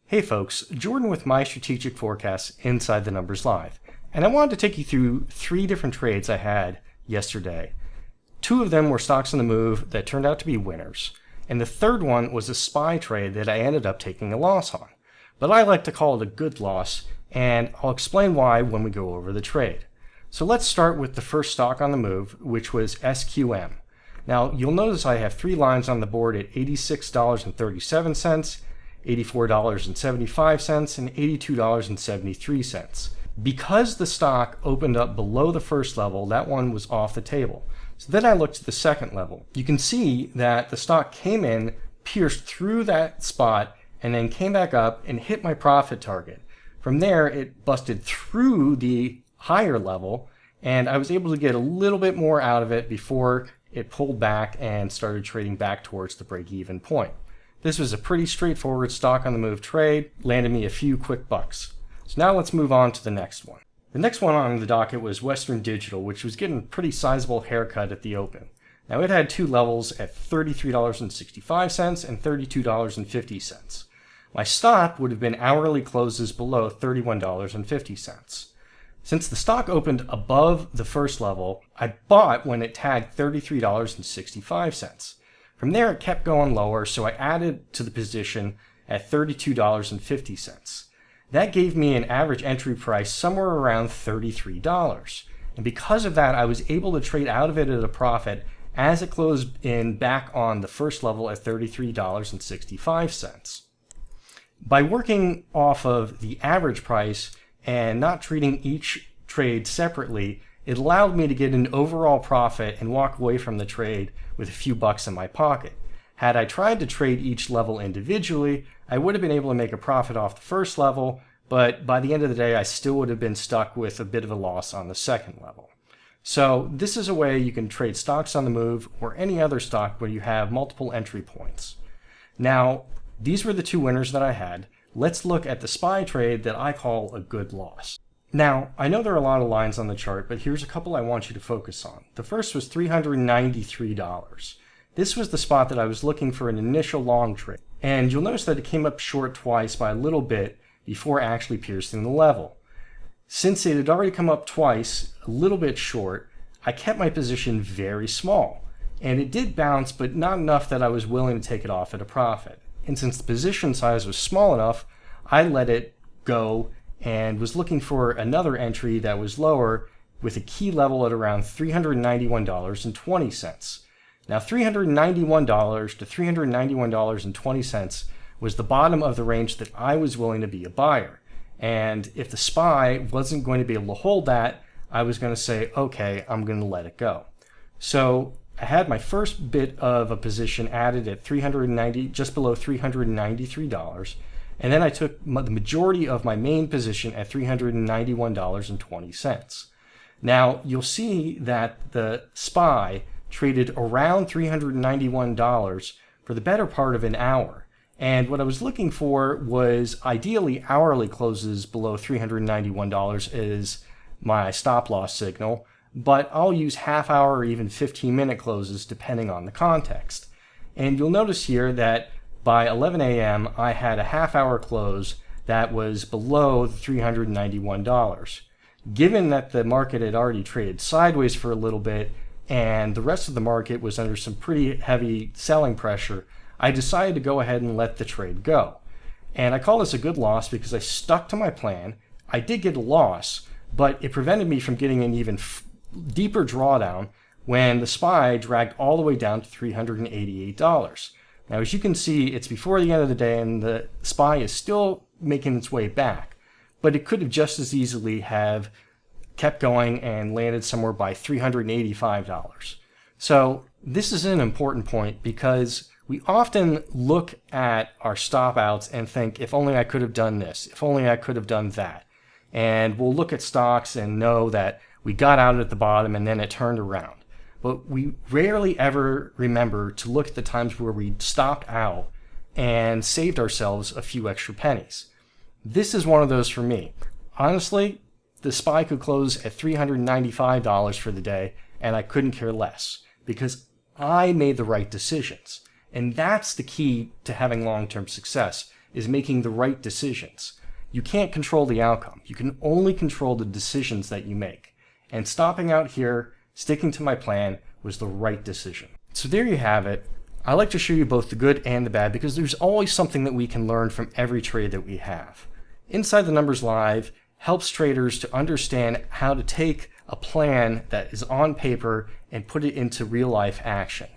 Hey folks, Jordan with My Strategic Forecasts Inside the Numbers Live. And I wanted to take you through 3 different trades I had yesterday. 2 of them were stocks on the move that turned out to be winners. And the third one was a SPY trade that I ended up taking a loss on. But I like to call it a good loss, and I'll explain why when we go over the trade. So let's start with the first stock on the move, which was SQM. Now you'll notice I have 3 lines on the board at $86.37, $84.75, and $82.73. Because the stock opened up below the first level, that one was off the table. So then I looked at the second level. You can see that the stock came in, pierced through that spot, and then came back up and hit my profit target. From there, it busted through the higher level, and I was able to get a little bit more out of it before it pulled back and started trading back towards the break-even point. This was a pretty straightforward stock on the move trade, landed me a few quick bucks. So now let's move on to the next one. The next one on the docket was Western Digital, which was getting a pretty sizable haircut at the open. Now it had 2 levels at $33.65 and $32.50. My stop would have been hourly closes below $31.50. Since the stock opened above the first level, I bought when it tagged $33.65. From there, it kept going lower, so I added to the position at $32.50. That gave me an average entry price somewhere around $33. And because of that, I was able to trade out of it at a profit as it closed in back on the first level at $33.65. By working off of the average price and not treating each trade separately, it allowed me to get an overall profit and walk away from the trade with a few bucks in my pocket. Had I tried to trade each level individually, I would have been able to make a profit off the first level, but by the end of the day, I still would have been stuck with a bit of a loss on the second level. So this is a way you can trade stocks on the move or any other stock where you have multiple entry points. Now, these were the 2 winners that I had. Let's look at the SPY trade that I call a good loss. Now, I know there are a lot of lines on the chart, but here's a couple I want you to focus on. The first was $393. This was the spot that I was looking for an initial long trade. And you'll notice that it came up short twice by a little bit before actually piercing the level. Since it had already come up twice, a little bit short, I kept my position very small. And it did bounce, but not enough that I was willing to take it off at a profit. And since the position size was small enough, I let it go and was looking for another entry that was lower with a key level at around $391.20. Now $391 to $391.20 was the bottom of the range that I was willing to be a buyer. And if the SPY wasn't going to be able to hold that, I was going to say, okay, I'm going to let it go. So I had my first bit of a position added at just below $393. And then I took the majority of my main position at $391.20. Now, you'll see that the SPY traded around $391 for the better part of an hour. And what I was looking for was ideally hourly closes below $391 as my stop loss signal, but I'll use half hour or even 15-minute closes depending on the context. And you'll notice here that by 11 a.m., I had a half-hour close that was below the $391. Given that the market had already traded sideways for a little bit and the rest of the market was under some pretty heavy selling pressure, I decided to go ahead and let the trade go. And I call this a good loss because I stuck to my plan. I did get a loss, but it prevented me from getting an even deeper drawdown when the SPY dragged all the way down to $388. Now, as you can see, it's before the end of the day and the SPY is still making its way back, but it could have just as easily have kept going and landed somewhere by $385. So this is an important point because we often look at our stop outs and think, if only I could have done this, if only I could have done that. And we'll look at stocks and know that we got out at the bottom and then it turned around. But we rarely ever remember to look at the times where we stopped out and saved ourselves a few extra pennies. This is one of those for me. Honestly, the SPY could close at $395 for the day, and I couldn't care less because I made the right decisions. And that's the key to having long-term success, is making the right decisions. You can't control the outcome. You can only control the decisions that you make. And stopping out here, sticking to my plan, was the right decision. So there you have it. I like to show you both the good and the bad because there's always something that we can learn from every trade that we have. Inside the Numbers Live helps traders to understand how to take a plan that is on paper and put it into real life action.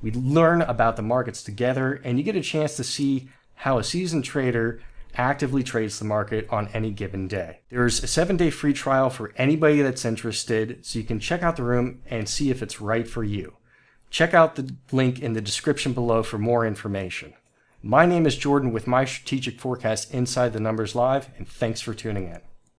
We learn about the markets together, and you get a chance to see how a seasoned trader actively trades the market on any given day. There's a 7-day free trial for anybody that's interested, so you can check out the room and see if it's right for you. Check out the link in the description below for more information. My name is Jordan with My Strategic Forecast Inside the Numbers Live, and thanks for tuning in.